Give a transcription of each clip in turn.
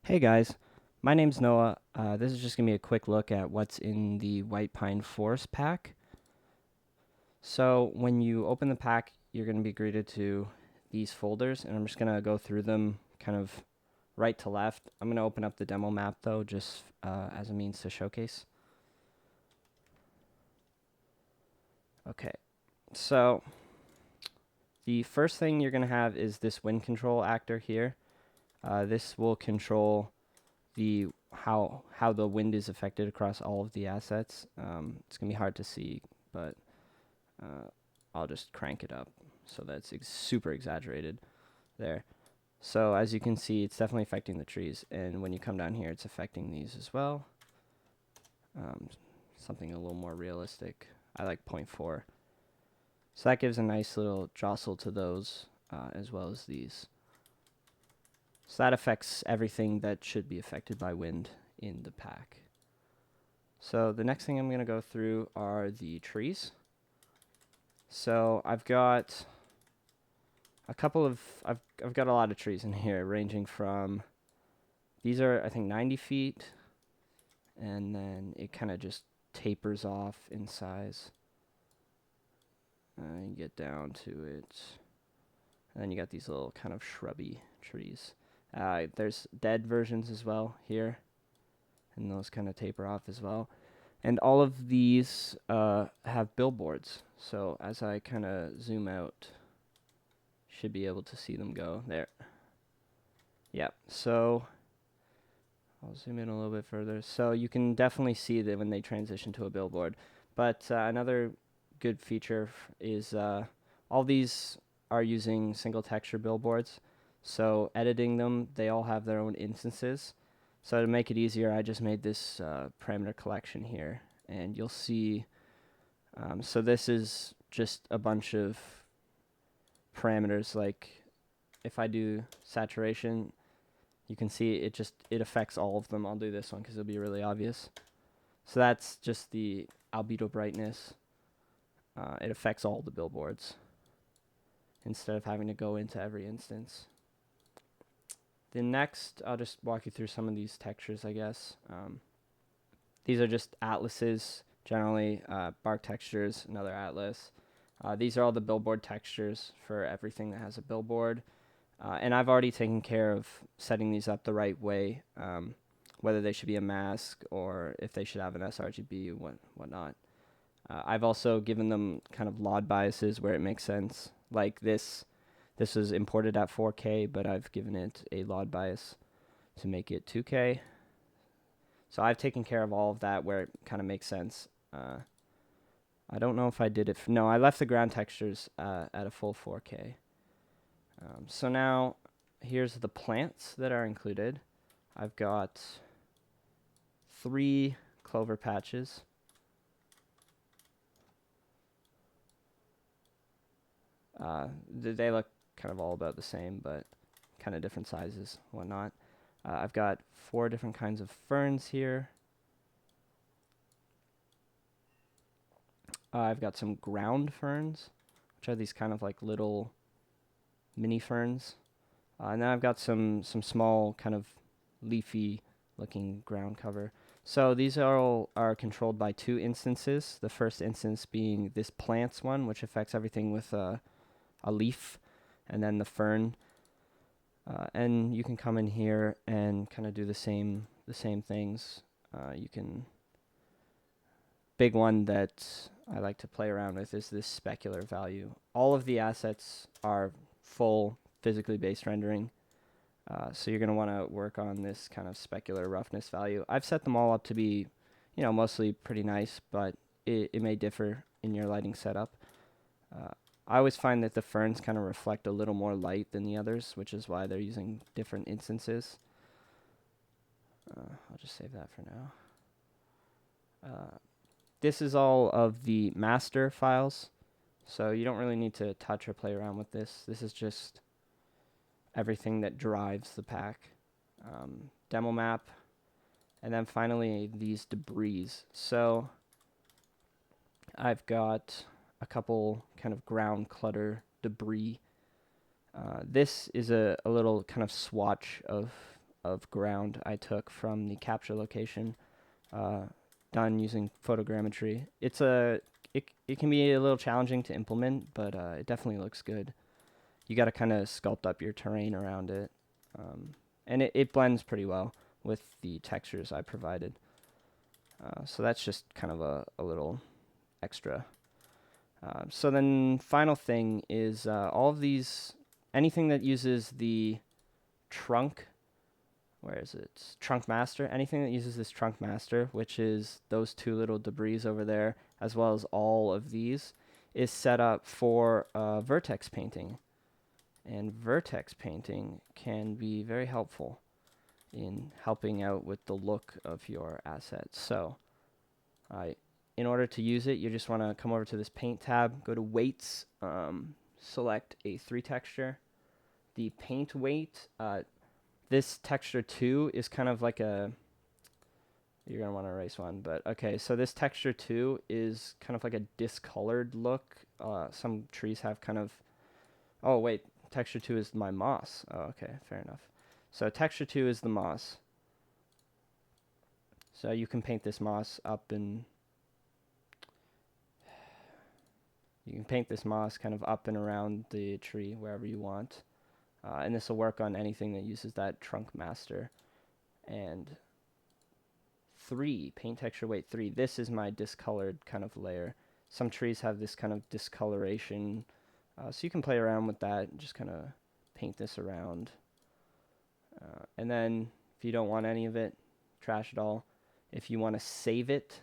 Hey guys, my name's Noah. This is just going to be a quick look at what's in the White Pine Forest pack. So when you open the pack, you're going to be greeted to these folders, and I'm just going to go through them kind of right to left. I'm going to open up the demo map though, just as a means to showcase. Okay, so the first thing you're going to have is this wind control actor here. This will control the how the wind is affected across all of the assets. It's gonna be hard to see, but I'll just crank it up so that it's super exaggerated there. So as you can see, it's definitely affecting the trees, and when you come down here, it's affecting these as well. Something a little more realistic. I like 0.4. So that gives a nice little jostle to those as well as these. So that affects everything that should be affected by wind in the pack. So the next thing I'm going to go through are the trees. So I've got I've got a lot of trees in here, ranging from, these are I think 90 feet, and then it kind of just tapers off in size. You get down to it, and then you got these little kind of shrubby trees. There's dead versions as well here, and those kind of taper off as well. And all of these have billboards. So as I kind of zoom out, should be able to see them go there. Yeah, so I'll zoom in a little bit further. So you can definitely see that when they transition to a billboard. But another good feature is all these are using single texture billboards. So editing them, they all have their own instances. So to make it easier, I just made this parameter collection here. And you'll see, so this is just a bunch of parameters. Like if I do saturation, you can see it affects all of them. I'll do this one because it'll be really obvious. So that's just the albedo brightness. It affects all the billboards instead of having to go into every instance. The next, I'll just walk you through some of these textures, I guess. These are just atlases, generally bark textures, another atlas. These are all the billboard textures for everything that has a billboard. And I've already taken care of setting these up the right way, whether they should be a mask or if they should have an sRGB and whatnot. I've also given them kind of LOD biases where it makes sense. Like this was imported at 4K, but I've given it a LOD bias to make it 2K. So I've taken care of all of that where it kind of makes sense. I don't know if I did it. No, I left the ground textures at a full 4K. So now here's the plants that are included. I've got 3 clover patches. They look kind of all about the same, but kind of different sizes, whatnot. I've got 4 different kinds of ferns here. I've got some ground ferns, which are these kind of like little mini ferns. And then I've got some small kind of leafy looking ground cover. So these are controlled by 2 instances. The first instance being this plants one, which affects everything with a leaf, and then the fern. And you can come in here and kind of do the same things. You can, big one that I like to play around with is this specular value. All of the assets are full physically based rendering. So you're going to want to work on this kind of specular roughness value. I've set them all up to be, mostly pretty nice, but it may differ in your lighting setup. I always find that the ferns kind of reflect a little more light than the others, which is why they're using different instances. I'll just save that for now. This is all of the master files, so you don't really need to touch or play around with this. This is just everything that drives the pack. Demo map, and then finally these debris. So I've got a couple kind of ground clutter debris. This is a little kind of swatch of of ground I took from the capture location, done using photogrammetry. It can be a little challenging to implement, but it definitely looks good. You got to kind of sculpt up your terrain around it, and it blends pretty well with the textures I provided. So that's just kind of a little extra. So then final thing is all of these, anything that uses the trunk, where is it? Trunk master, anything that uses this trunk master, which is those two little debris over there, as well as all of these, is set up for vertex painting. And vertex painting can be very helpful in helping out with the look of your assets. So in order to use it, you just want to come over to this paint tab, go to weights, select a 3 texture. The paint weight, this texture 2 is kind of like a, you're going to want to erase one, but okay, so this texture 2 is kind of like a discolored look. Some trees have kind of, oh wait, texture 2 is my moss. Oh, okay, fair enough. So texture 2 is the moss. So you can paint this moss up and you can paint this moss kind of up and around the tree wherever you want. And this will work on anything that uses that trunk master. And 3, paint texture weight 3, this is my discolored kind of layer. Some trees have this kind of discoloration, so you can play around with that and just kind of paint this around. And then if you don't want any of it, trash it all. If you want to save it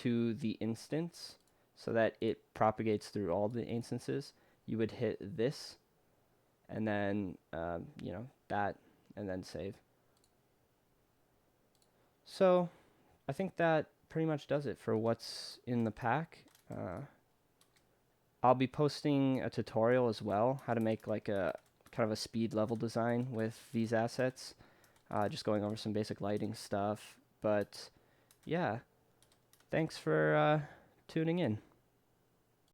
to the instance so that it propagates through all the instances, you would hit this and then that, and then save. So I think that pretty much does it for what's in the pack. I'll be posting a tutorial as well, how to make like a kind of a speed level design with these assets, just going over some basic lighting stuff. But yeah, thanks for tuning in.